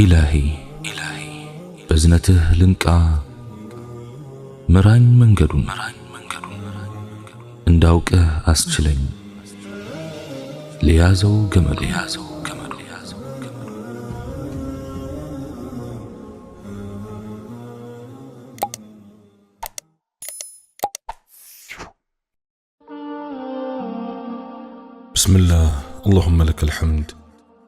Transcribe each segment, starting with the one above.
إلهي بزنته لنكا مران منجدون انداوك أسجلين ليازو جمل بسم الله. اللهم لك الحمد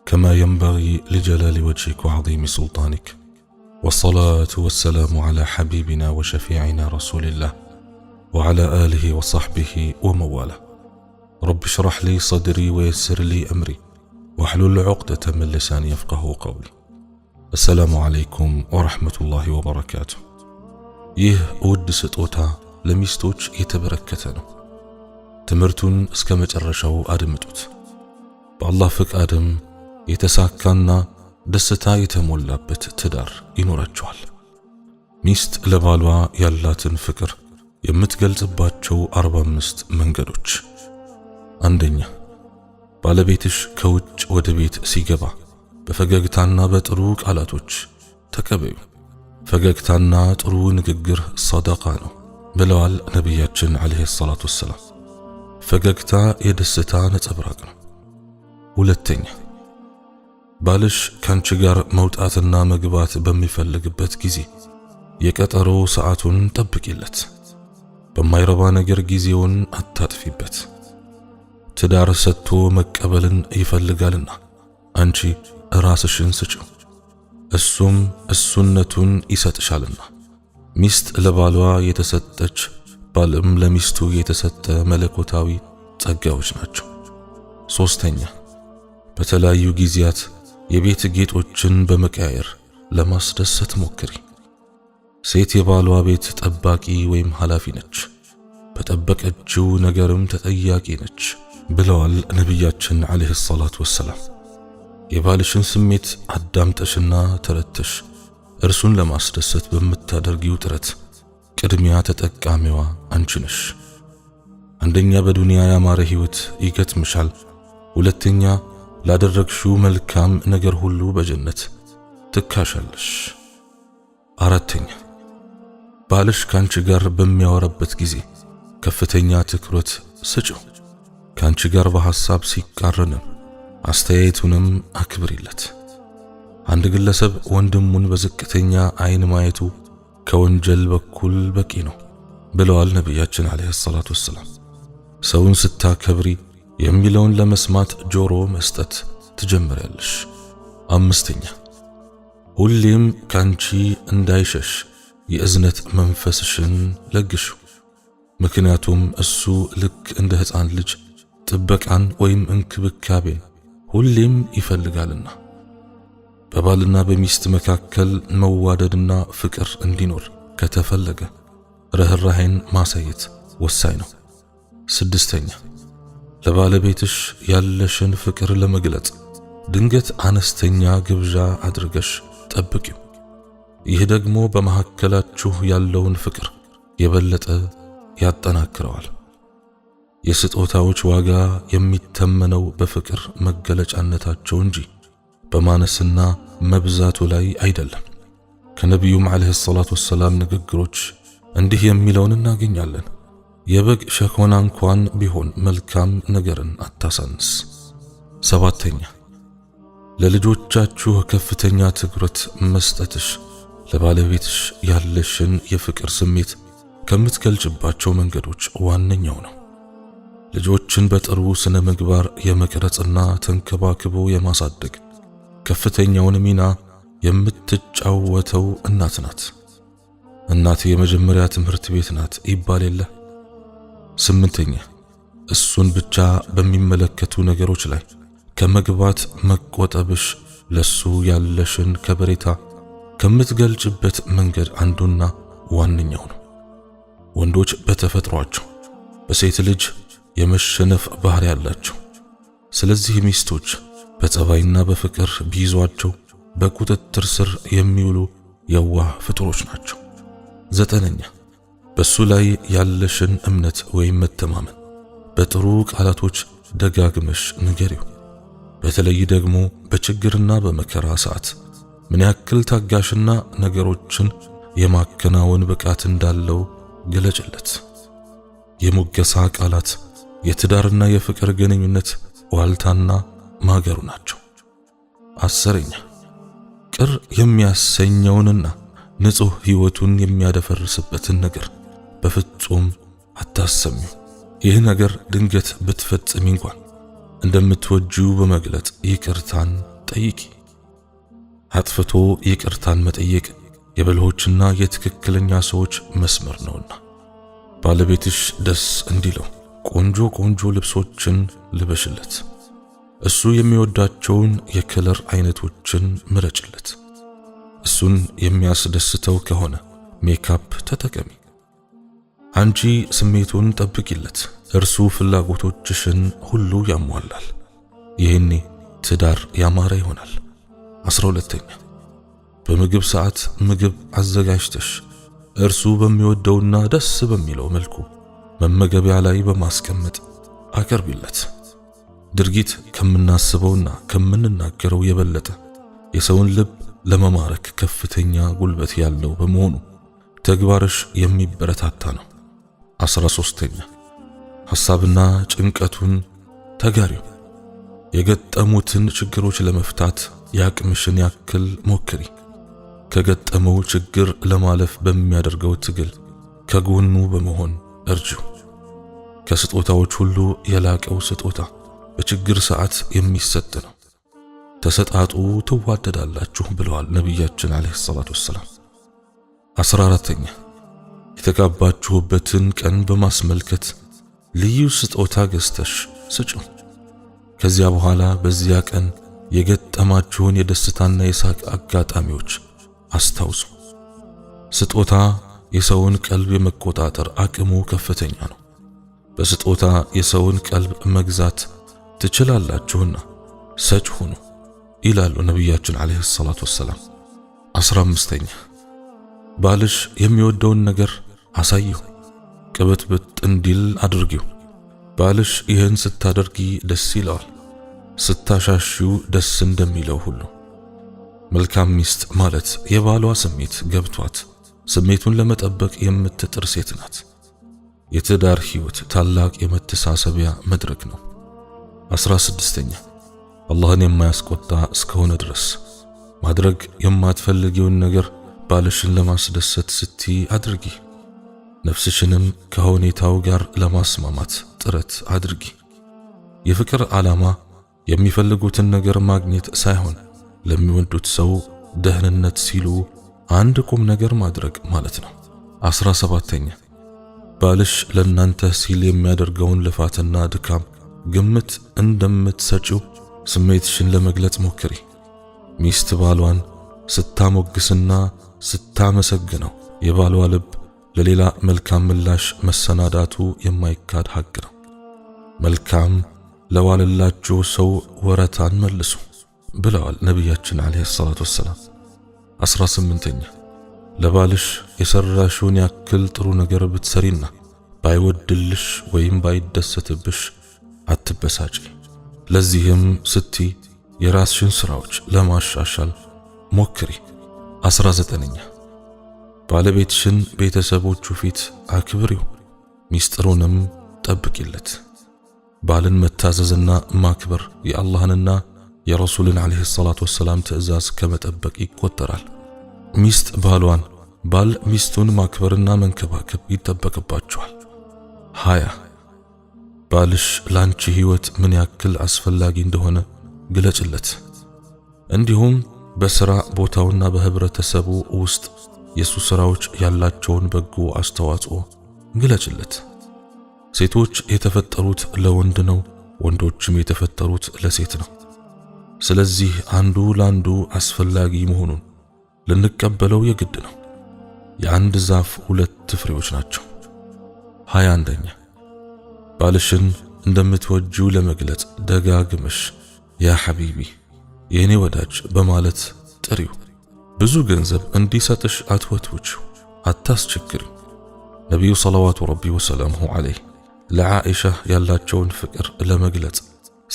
كما ينبغي لجلال وجهك وعظيم سلطانك، والصلاة والسلام على حبيبنا وشفيعنا رسول الله وعلى آله وصحبه ومواله. رب اشرح لي صدري ويسر لي أمري واحلل عقدة من لساني يفقه قولي. السلام عليكم ورحمة الله وبركاته. ውድ ስጦታ ለሚስቶች የተበረከተ ነው። ትምህርቱን እስከ መጨረሻው አድምጡት። በአላህ ፍቃድም የተሳካና ደስታ የተሞላበት ትዳር ይኖራቸዋል። ሚስት ለባሏ ያላትን ፍቅር የምትገልጽባቸው 45 መንገዶች። አንደኛ፣ ባለቤትሽ ከውጭ ወደ ቤት ሲገባ በፈገግታና በጥሩ ቃላቶች ተቀበዩ። ፈገግታና ጥሩ ንግግር ሰደቃ ነው ብለዋል ነቢያችን አለይሂ ሰላቱ ወሰላም። ፈገግታ የደስታ ነጸብራቅ ነው። ሁለተኛ፣ ባልሽ ካንቺ ጋር መውጣትና መግባት በሚፈልግበት ጊዜ የቀጠሮ ሰዓቱን ጠብቂለት። በማይረባ ነገር ጊዜውን አታጥፊበት። ትዳር ሰጥቶ መቀበልን ይፈልጋልና አንቺ ራስሽን ስጪው፣ እሱም እሱነቱን ይሰጥሻልና። ሚስት ለባሏ የተሰጠች ባልም ለሚስቱ የተሰጠ መለኮታዊ ጸጋዎች ናቸው። ሶስተኛ፣ በተለያዩ ጊዜያት የቤት ጌጦችን በመቀያየር ለማስደሰት ሞክሪ። ሴት የባሏ ቤት ጠባቂ ወይም ኃላፊ ነች፣ በጠበቀችው ነገርም ተጠያቂ ነች ብለዋል ነቢያችን አለይሂ ሰላቱ ወሰላም። የባልሽን ስሜት አዳምጠሽና ተረድተሽ እርሱን ለማስደሰት በምታደርጊው ጥረት ቅድሚያ ተጠቃሚዋ አንቺ ነሽ። አንደኛ፣ በዱንያ ያማረ ሕይወት ይገጥምሻል። ሁለተኛ፣ ላደረግሽው መልካም ነገር ሁሉ በጀነት ትካሻለሽ። አራተኛ፣ ባልሽ ካንቺ ጋር በሚያወራበት ጊዜ ከፍተኛ ትኩረት ስጪው። ካንቺ ጋር በሐሳብ ሲቃረንም አስተያየቱንም አክብሪለት። አንድ ግለሰብ ወንድሙን በዝቅተኛ አይን ማየቱ ከወንጀል በኩል በቂ ነው ብለዋል ነቢያችን አለይሂ ሰላቱ ወሰላም። ሰውን ስታከብሪ የሚለውን ለመስማት ጆሮ መስጠት ትጀምሪያለሽ። አምስተኛ፣ ሁሌም ካንቺ እንዳይሸሽ የእዝነት መንፈስሽን ለግሽው። ምክንያቱም እሱ ልክ እንደ ሕፃን ልጅ ጥበቃን ወይም እንክብካቤን ሁሌም ይፈልጋልና። በባልና በሚስት መካከል መዋደድና ፍቅር እንዲኖር ከተፈለገ ርህራሄን ማሳየት ወሳኝ ነው። ስድስተኛ፣ ለባለቤትሽ ያለሽን ፍቅር ለመግለጽ ድንገት አነስተኛ ግብዣ አድርገሽ ጠብቂው። ይህ ደግሞ በመካከላችሁ ያለውን ፍቅር የበለጠ ያጠናክረዋል። የስጦታዎች ዋጋ የሚተመነው በፍቅር መገለጫነታቸው እንጂ በማነስና መብዛቱ ላይ አይደለም። ከነቢዩም አለይሂ ሰላቱ ወሰላም ንግግሮች እንዲህ የሚለውን እናገኛለን። የበግ ሸኮና እንኳን ቢሆን መልካም ነገርን አታሳንስ። ሰባተኛ፣ ለልጆቻችሁ ከፍተኛ ትኩረት መስጠትሽ ለባለቤትሽ ያለሽን የፍቅር ስሜት ከምትገልጭባቸው መንገዶች ዋነኛው ነው። ልጆችን በጥሩ ስነ ምግባር የመቅረጽና ተንከባክቦ የማሳደግ ከፍተኛውን ሚና የምትጫወተው እናት ናት። እናት የመጀመሪያ ትምህርት ቤት ናት ይባል የለ። ስምንተኛ፣ እሱን ብቻ በሚመለከቱ ነገሮች ላይ ከመግባት መቆጠብሽ ለሱ ያለሽን ከበሬታ ከምትገልጭበት መንገድ አንዱና ዋነኛው ነው። ወንዶች በተፈጥሯቸው በሴት ልጅ የመሸነፍ ባህሪ ያላቸው። ስለዚህ ሚስቶች በጸባይና በፍቅር ቢይዟቸው በቁጥጥር ስር የሚውሉ የዋህ ፍጡሮች ናቸው። ዘጠነኛ፣ በሱ ላይ ያለሽን እምነት ወይም መተማመን በጥሩ ቃላቶች ደጋግመሽ ንገሪው። በተለይ ደግሞ በችግርና በመከራ ሰዓት ምን ያክል ታጋሽና ነገሮችን የማከናወን ብቃት እንዳለው ገለጭለት። የሙገሳ ቃላት የትዳርና የፍቅር ግንኙነት ዋልታና ማገሩ ናቸው። 10ኛ ቅር የሚያሰኘውንና ንጹህ ህይወቱን የሚያደፈርስበትን ነገር በፍጹም አታሰሚው። ይህ ነገር ድንገት ብትፈጽሚ እንኳን እንደምትወጂው በመግለጽ ይቅርታን ጠይቂ። አጥፍቶ ይቅርታን መጠየቅ የብልሆችና የትክክለኛ ሰዎች መስመር ነውና። ባለቤትሽ ደስ እንዲለው ቆንጆ ቆንጆ ልብሶችን ልበሽለት። እሱ የሚወዳቸውን የከለር አይነቶችን ምረጭለት። እሱን የሚያስደስተው ከሆነ ሜካፕ ተጠቀሚ። አንቺ ስሜቱን ጠብቂለት፣ እርሱ ፍላጎቶችሽን ሁሉ ያሟላል። ይህኔ ትዳር ያማረ ይሆናል። 12ኛ በምግብ ሰዓት ምግብ አዘጋጅተሽ እርሱ በሚወደውና ደስ በሚለው መልኩ መመገቢያ ላይ በማስቀመጥ አቅርቢለት። ድርጊት ከምናስበውና ከምንናገረው የበለጠ የሰውን ልብ ለመማረክ ከፍተኛ ጉልበት ያለው በመሆኑ ተግባርሽ የሚበረታታ ነው። 13ኛ ሐሳብና ጭንቀቱን ተጋሪው። የገጠሙትን ችግሮች ለመፍታት ያቅምሽን ያክል ሞክሪ። ከገጠመው ችግር ለማለፍ በሚያደርገው ትግል ከጎኑ በመሆን እርጂው። ከስጦታዎች ሁሉ የላቀው ስጦታ በችግር ሰዓት የሚሰጥ ነው። ተሰጣጡ ትዋደዳላችሁ ብለዋል ነቢያችን አለይሂ ሰላቱ ወሰላም። 14ኛ የተጋባችሁበትን ቀን በማስመልከት ልዩ ስጦታ ገዝተሽ ስጪው። ከዚያ በኋላ በዚያ ቀን የገጠማችሁን የደስታና የሳቅ አጋጣሚዎች አስታውሱ። ስጦታ የሰውን ቀልብ የመቆጣጠር አቅሙ ከፍተኛ ነው። በስጦታ የሰውን ቀልብ መግዛት ትችላላችሁና ሰጭ ሁኑ ይላሉ ነቢያችን አለይሂ ሰላቱ ወሰላም። 15ኛ ባልሽ የሚወደውን ነገር አሳየው፣ ቅብጥብጥ እንዲል አድርጊው። ባልሽ ይህን ስታደርጊ ደስ ይለዋል፣ ስታሻሺው ደስ እንደሚለው ሁሉ። መልካም ሚስት ማለት የባሏ ስሜት ገብቷት ስሜቱን ለመጠበቅ የምትጥር ሴት ናት። የትዳር ህይወት ታላቅ የመተሳሰቢያ መድረክ ነው። 16ኛ አላህን የማያስቆጣ እስከሆነ ድረስ ማድረግ የማትፈልጊውን ነገር ባልሽን ለማስደሰት ስቲ አድርጊ። ነፍስሽንም ከሁኔታው ጋር ለማስማማት ጥረት አድርጊ። የፍቅር ዓላማ የሚፈልጉትን ነገር ማግኘት ሳይሆን ለሚወዱት ሰው ደህንነት ሲሉ አንድ ቁም ነገር ማድረግ ማለት ነው። 17ኛ ባልሽ ለናንተ ሲል የሚያደርገውን ልፋትና ድካም ግምት እንደምትሰጪው ስሜትሽን ለመግለጽ ሞክሪ። ሚስት ባሏን ስታሞግስና ስታመሰግነው የባሏ ልብ ለሌላ መልካም ምላሽ መሰናዳቱ የማይካድ ሐቅ ነው። መልካም ለዋለላችሁ ሰው ወረታን መልሱ ብለዋል ነቢያችን አለይሂ ሰላቱ ወሰላም። 18ኛ ለባልሽ የሰራሽውን ያክል ጥሩ ነገር ብትሰሪና ባይወድልሽ ወይም ባይደሰትብሽ አትበሳጪ። ለዚህም ስቲ የራስሽን ስራዎች ለማሻሻል ሞክሪ። 19ኛ ባለቤትሽን ቤተሰቦቹ ፊት አክብሪው፣ ሚስጥሩንም ጠብቂለት። ባልን መታዘዝና ማክበር የአላህንና የረሱልን አለይሂ ሰላቱ ወሰላም ትእዛዝ ከመጠበቅ ይቆጠራል። ሚስት ባሏን፣ ባል ሚስቱን ማክበርና መንከባከብ ይጠበቅባቸዋል። 20 ባልሽ ላንቺ ህይወት ምን ያክል አስፈላጊ እንደሆነ ግለጭለት። እንዲሁም በሥራ ቦታውና በህብረተሰቡ ውስጥ የሱ ስራዎች ያላቸውን በጎ አስተዋጽኦ ግለጭለት። ሴቶች የተፈጠሩት ለወንድ ነው፣ ወንዶችም የተፈጠሩት ለሴት ነው። ስለዚህ አንዱ ለአንዱ አስፈላጊ መሆኑን ልንቀበለው የግድ ነው። የአንድ ዛፍ ሁለት ፍሬዎች ናቸው። 21ኛ ባልሽን እንደምትወጂው ለመግለጽ ደጋግመሽ ያ ሐቢቢ የኔ ወዳጅ በማለት ጥሪው። ብዙ ገንዘብ እንዲሰጥሽ አትወትውችው፣ አታስቸግሪው። ነቢዩ ሰለዋቱ ረቢ ወሰላሙሁ ዐለይህ ለዓኢሻ ያላቸውን ፍቅር ለመግለጽ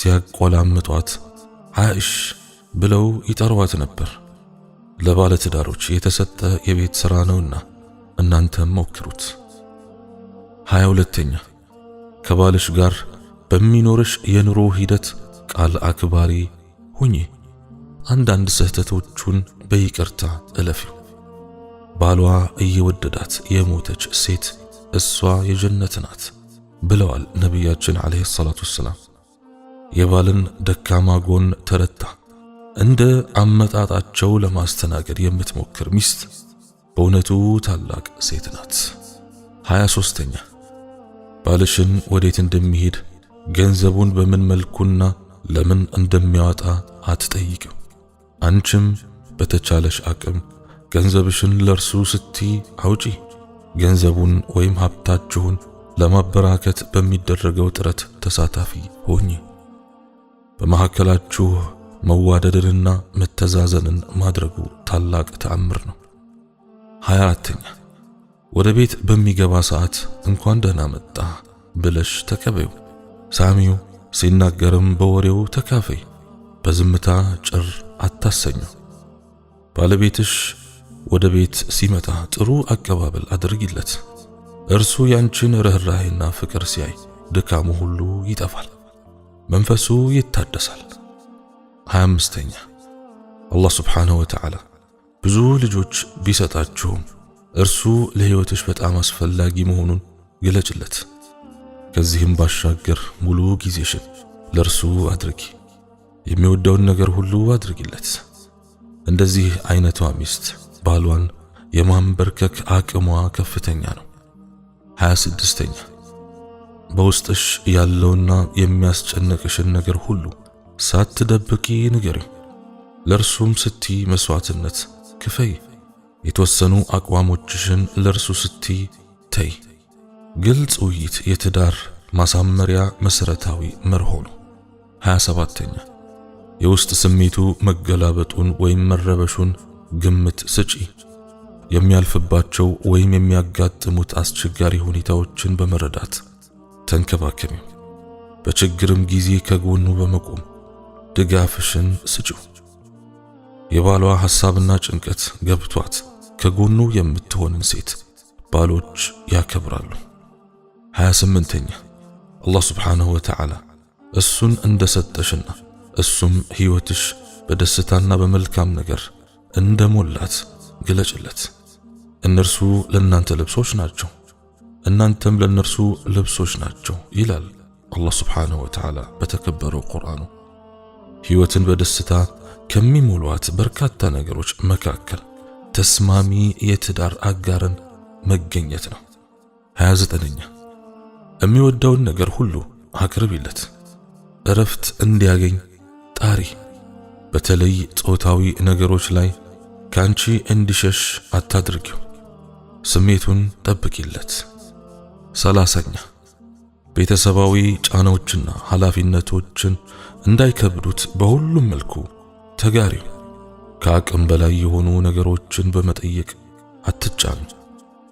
ሲያቆላምጧት ዓኢሽ ብለው ይጠሯት ነበር። ለባለትዳሮች የተሰጠ የቤት ሥራ ነውና እናንተም ሞክሩት። 22ኛ ከባልሽ ጋር በሚኖርሽ የኑሮ ሂደት ቃል አክባሪ ሁኚ። አንዳንድ ስህተቶቹን በይቅርታ እለፊው። ባሏ እየወደዳት የሞተች ሴት እሷ የጀነት ናት ብለዋል ነቢያችን አለይሂ ሰላቱ ወሰላም። የባልን ደካማ ጎን ተረታ እንደ አመጣጣቸው ለማስተናገድ የምትሞክር ሚስት በእውነቱ ታላቅ ሴት ናት። 23ኛ ባልሽን ወዴት እንደሚሄድ ገንዘቡን በምን መልኩና ለምን እንደሚያወጣ አትጠይቂው። አንቺም በተቻለሽ አቅም ገንዘብሽን ለርሱ ስቲ አውጪ። ገንዘቡን ወይም ሀብታችሁን ለማበራከት በሚደረገው ጥረት ተሳታፊ ሆኚ። በመካከላችሁ መዋደድንና መተዛዘንን ማድረጉ ታላቅ ተአምር ነው። 24ኛ ወደ ቤት በሚገባ ሰዓት እንኳን ደህና መጣ ብለሽ ተቀበዩ። ሳሚው ሲናገርም በወሬው ተካፈይ። በዝምታ ጭር አታሰኙ። ባለቤትሽ ወደ ቤት ሲመጣ ጥሩ አቀባበል አድርጊለት። እርሱ ያንቺን ርህራሄና ፍቅር ሲያይ ድካሙ ሁሉ ይጠፋል፣ መንፈሱ ይታደሳል። 25ኛ አላህ ሱብሓነሁ ወተዓላ ብዙ ልጆች ቢሰጣችሁም እርሱ ለሕይወትሽ በጣም አስፈላጊ መሆኑን ግለጭለት። ከዚህም ባሻገር ሙሉ ጊዜሽን ለርሱ አድርጊ። የሚወደውን ነገር ሁሉ አድርጊለት። እንደዚህ አይነቷ ሚስት ባሏን የማንበርከክ አቅሟ ከፍተኛ ነው። 26ኛ በውስጥሽ ያለውና የሚያስጨንቅሽን ነገር ሁሉ ሳትደብቂ ንገሪው። ለርሱም ስቲ መስዋዕትነት ክፈይ። የተወሰኑ አቋሞችሽን ለርሱ ስቲ ተይ። ግልጽ ውይይት የትዳር ማሳመሪያ መሰረታዊ መርሆ ነው። 27ኛ የውስጥ ስሜቱ መገላበጡን ወይም መረበሹን ግምት ስጪ። የሚያልፍባቸው ወይም የሚያጋጥሙት አስቸጋሪ ሁኔታዎችን በመረዳት ተንከባከቢው። በችግርም ጊዜ ከጎኑ በመቆም ድጋፍሽን ስጪው። የባሏ ሐሳብና ጭንቀት ገብቷት ከጎኑ የምትሆንን ሴት ባሎች ያከብራሉ። 28ኛ አላህ ሱብሓነሁ ወተዓላ እሱን እንደሰጠሽና እሱም ሕይወትሽ በደስታና በመልካም ነገር እንደሞላት ግለጭለት። እነርሱ ለእናንተ ልብሶች ናቸው፣ እናንተም ለእነርሱ ልብሶች ናቸው ይላል አላህ ሱብሓነሁ ወተዓላ በተከበረው ቁርአኑ። ሕይወትን በደስታ ከሚሞሏት በርካታ ነገሮች መካከል ተስማሚ የትዳር አጋርን መገኘት ነው። 29ኛ የሚወደውን ነገር ሁሉ አቅርቢለት። እረፍት እንዲያገኝ ጣሪ። በተለይ ጾታዊ ነገሮች ላይ ካንቺ እንዲሸሽ አታድርጊው። ስሜቱን ጠብቂለት። 30ኛ ቤተሰባዊ ጫናዎችና ኃላፊነቶችን እንዳይከብዱት በሁሉም መልኩ ተጋሪው። ከአቅም በላይ የሆኑ ነገሮችን በመጠየቅ አትጫኑ።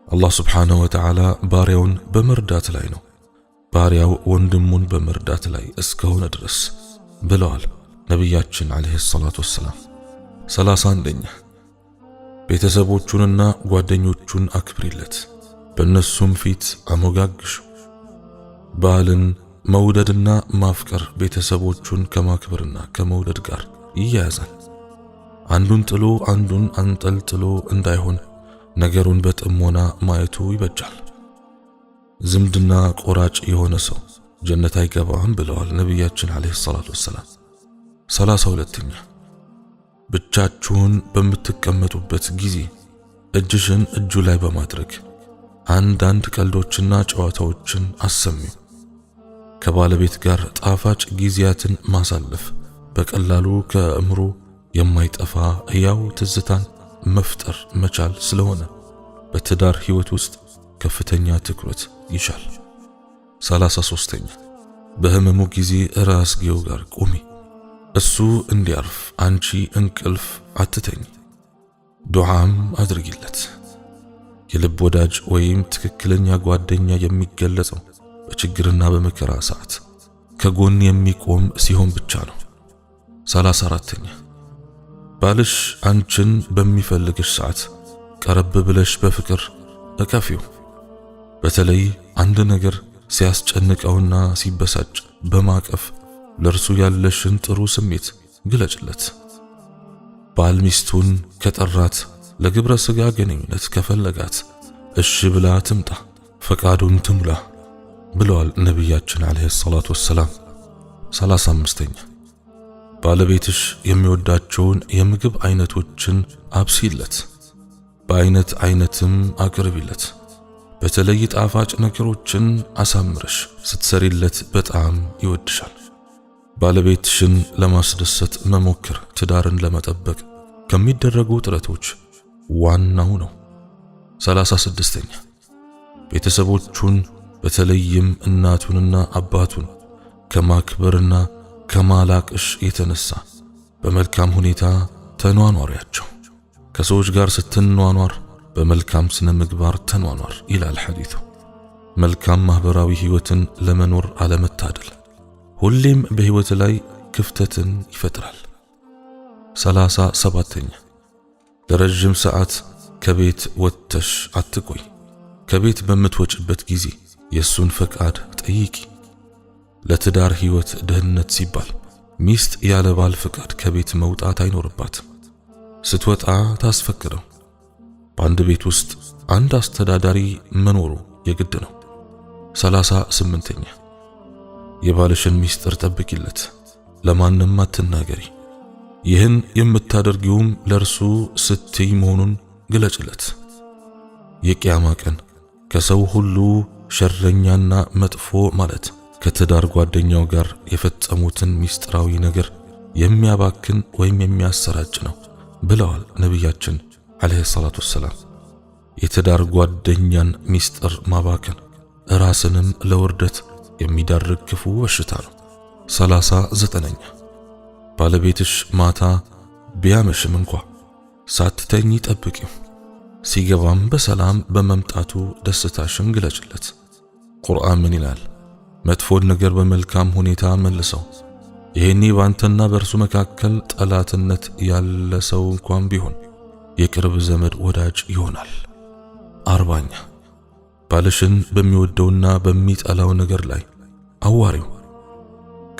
አላህ ሱብሓነሁ ወተዓላ ባሪያውን በመርዳት ላይ ነው፣ ባሪያው ወንድሙን በመርዳት ላይ እስከሆነ ድረስ ብለዋል ነቢያችን አለይሂ ሰላቱ ወሰላም። 31ኛ ቤተሰቦቹንና ጓደኞቹን አክብሪለት፣ በእነሱም ፊት አሞጋግሹ። ባልን መውደድና ማፍቀር ቤተሰቦቹን ከማክበርና ከመውደድ ጋር ይያያዛል። አንዱን ጥሎ አንዱን አንጠልጥሎ እንዳይሆን ነገሩን በጥሞና ማየቱ ይበጃል። ዝምድና ቆራጭ የሆነ ሰው ጀነት አይገባም ብለዋል ነቢያችን አለይሂ ሰላቱ ወሰላም። 32ኛ ብቻችሁን በምትቀመጡበት ጊዜ እጅሽን እጁ ላይ በማድረግ አንዳንድ ቀልዶችና ጨዋታዎችን አሰሚው። ከባለቤት ጋር ጣፋጭ ጊዜያትን ማሳለፍ በቀላሉ ከአእምሮ የማይጠፋ ሕያው ትዝታን መፍጠር መቻል ስለሆነ በትዳር ሕይወት ውስጥ ከፍተኛ ትኩረት ይሻል። 33ኛ በህመሙ ጊዜ ራስጌው ጋር ቁሚ። እሱ እንዲያርፍ አንቺ እንቅልፍ አትተኝ። ዱዓም አድርጊለት። የልብ ወዳጅ ወይም ትክክለኛ ጓደኛ የሚገለጸው በችግርና በመከራ ሰዓት ከጎን የሚቆም ሲሆን ብቻ ነው። 34ኛ ባልሽ አንቺን በሚፈልግሽ ሰዓት ቀረብ ብለሽ በፍቅር እቀፊው። በተለይ አንድ ነገር ሲያስጨንቀውና ሲበሳጭ በማቀፍ ለርሱ ያለሽን ጥሩ ስሜት ግለጭለት። ባል ሚስቱን ከጠራት ለግብረ ሥጋ ግንኙነት ከፈለጋት እሺ ብላ ትምጣ፣ ፈቃዱን ትሙላ ብለዋል ነቢያችን አለይሂ ሰላቱ ወሰላም። 35ኛ ባለቤትሽ የሚወዳቸውን የምግብ አይነቶችን አብሲለት፣ በአይነት አይነትም አቅርቢለት። በተለይ ጣፋጭ ነገሮችን አሳምረሽ ስትሰሪለት በጣም ይወድሻል። ባለቤትሽን ለማስደሰት መሞከር ትዳርን ለመጠበቅ ከሚደረጉ ጥረቶች ዋናው ነው። 36ኛ ቤተሰቦቹን በተለይም እናቱንና አባቱን ከማክበርና ከማላቅሽ የተነሳ በመልካም ሁኔታ ተኗኗሪያቸው። ከሰዎች ጋር ስትኗኗር በመልካም ስነ ምግባር ተኗኗር ይላል ሐዲሱ። መልካም ማህበራዊ ህይወትን ለመኖር አለመታደል ሁሌም በህይወት ላይ ክፍተትን ይፈጥራል። 37ኛ ለረጅም ሰዓት ከቤት ወጥተሽ አትቆይ። ከቤት በምትወጭበት ጊዜ የሱን ፈቃድ ጠይቂ። ለትዳር ህይወት ደህንነት ሲባል ሚስት ያለ ባል ፈቃድ ከቤት መውጣት አይኖርባትም። ስትወጣ ታስፈቅደው። በአንድ ቤት ውስጥ አንድ አስተዳዳሪ መኖሩ የግድ ነው። 38ኛ የባልሽን ሚስጥር ጠብቂለት፣ ለማንም አትናገሪ። ይህን የምታደርጊውም ለርሱ ስትይ መሆኑን ግለጭለት። የቂያማ ቀን ከሰው ሁሉ ሸረኛና መጥፎ ማለት ከትዳር ጓደኛው ጋር የፈጸሙትን ሚስጥራዊ ነገር የሚያባክን ወይም የሚያሰራጭ ነው ብለዋል ነቢያችን አለይሂ ሰላቱ ወሰላም። የትዳር ጓደኛን ሚስጥር ማባከን ራስንም ለውርደት የሚዳርግ ክፉ በሽታ ነው። 39ኛ ባለቤትሽ ማታ ቢያመሽም እንኳ ሳትተኝ ጠብቂው። ሲገባም በሰላም በመምጣቱ ደስታሽን ግለጭለት። ቁርአን ምን ይላል? መጥፎን ነገር በመልካም ሁኔታ መልሰው፣ ይሄኔ ባንተና በእርሱ መካከል ጠላትነት ያለ ሰው እንኳን ቢሆን የቅርብ ዘመድ ወዳጅ ይሆናል። 40ኛ ባልሽን በሚወደውና በሚጠላው ነገር ላይ አዋሪው።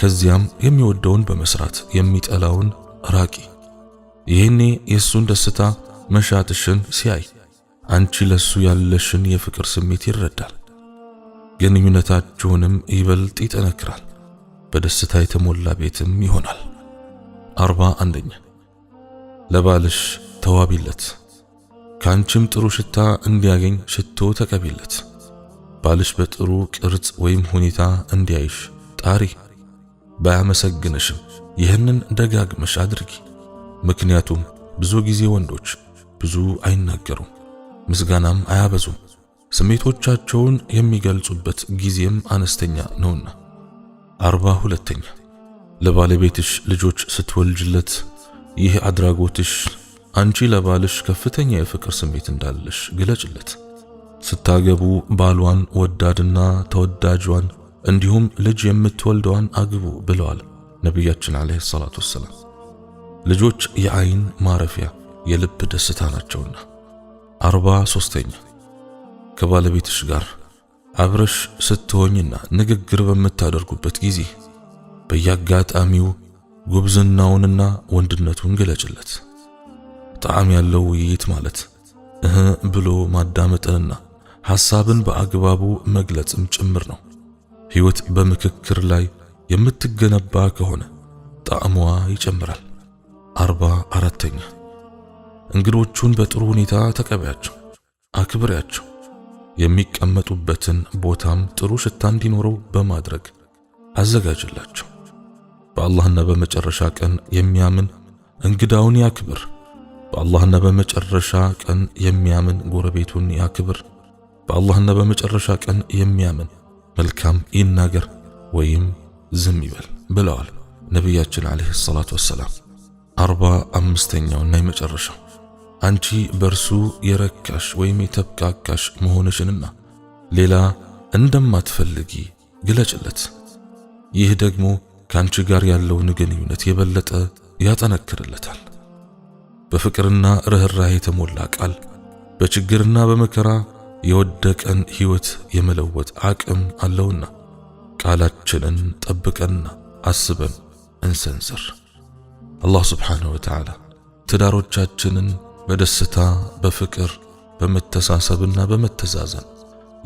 ከዚያም የሚወደውን በመስራት የሚጠላውን ራቂ። ይሄኔ የሱን ደስታ መሻትሽን ሲያይ አንቺ ለሱ ያለሽን የፍቅር ስሜት ይረዳል። ግንኙነታችሁንም ይበልጥ ይጠነክራል። በደስታ የተሞላ ቤትም ይሆናል። 41ኛ ለባልሽ ተዋቢለት፣ ካንቺም ጥሩ ሽታ እንዲያገኝ ሽቶ ተቀቢለት። ባልሽ በጥሩ ቅርጽ ወይም ሁኔታ እንዲያይሽ ጣሪ። ባያመሰግንሽም ይህንን ደጋግመሽ አድርጊ። ምክንያቱም ብዙ ጊዜ ወንዶች ብዙ አይናገሩም፣ ምስጋናም አያበዙም። ስሜቶቻቸውን የሚገልጹበት ጊዜም አነስተኛ ነውና። 42ኛ ለባለቤትሽ ልጆች ስትወልጅለት ይህ አድራጎትሽ አንቺ ለባልሽ ከፍተኛ የፍቅር ስሜት እንዳለሽ ግለጭለት። ስታገቡ ባሏን ወዳድና ተወዳጇን እንዲሁም ልጅ የምትወልደዋን አግቡ ብለዋል ነቢያችን አለይሂ ሰላቱ ወሰላም። ልጆች የአይን ማረፊያ የልብ ደስታ ናቸውና። 43ኛ ከባለቤትሽ ጋር አብረሽ ስትሆኝና ንግግር በምታደርጉበት ጊዜ በየአጋጣሚው ጉብዝናውንና ወንድነቱን ግለጭለት። ጣዕም ያለው ውይይት ማለት ብሎ ማዳመጥንና ሐሳብን በአግባቡ መግለጽም ጭምር ነው። ሕይወት በምክክር ላይ የምትገነባ ከሆነ ጣዕሟ ይጨምራል። 44ኛ እንግዶቹን በጥሩ ሁኔታ ተቀበያቸው፣ አክብሪያቸው። የሚቀመጡበትን ቦታም ጥሩ ሽታ እንዲኖረው በማድረግ አዘጋጅላቸው። በአላህና በመጨረሻ ቀን የሚያምን እንግዳውን ያክብር። በአላህና በመጨረሻ ቀን የሚያምን ጎረቤቱን ያክብር። በአላህና በመጨረሻ ቀን የሚያምን መልካም ይናገር ወይም ዝም ይበል ብለዋል ነቢያችን አለይሂ ሰላቱ ወሰላም። 45ኛውና የመጨረሻው አንቺ በርሱ የረካሽ ወይም የተብቃቃሽ መሆንሽንና ሌላ እንደማትፈልጊ ግለጭለት። ይህ ደግሞ ካንቺ ጋር ያለውን ግንኙነት የበለጠ ያጠነክርለታል። በፍቅርና ርህራሄ የተሞላ ቃል በችግርና በመከራ የወደቀን ሕይወት የመለወጥ አቅም አለውና ቃላችንን ጠብቀንና አስበን እንሰንዝር። አላህ ስብሓንሁ ወተዓላ ትዳሮቻችንን በደስታ በፍቅር በመተሳሰብና በመተዛዘን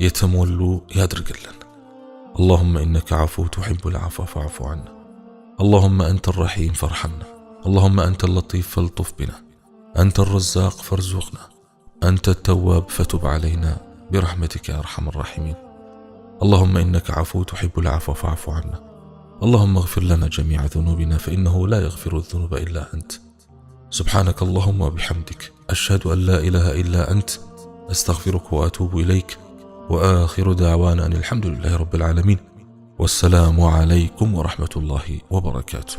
የተሞሉ ያድርግልን። اللهم إنك عفو تحب العفو فاعف عنا. اللهم أنت الرحيم فارحمنا. اللهم أنت اللطيف فالطف بنا. أنت الرزاق فارزقنا. أنت التواب فتب علينا برحمتك يا أرحم الراحمين. اللهم إنك عفو تحب العفو فاعف عنا. اللهم اغفر لنا جميع ذنوبنا فإنه لا يغفر الذنوب إلا أنت. سبحانك اللهم وبحمدك أشهد أن لا إله إلا أنت أستغفرك وأتوب إليك. وآخر دعوانا أن الحمد لله رب العالمين والسلام عليكم ورحمة الله وبركاته.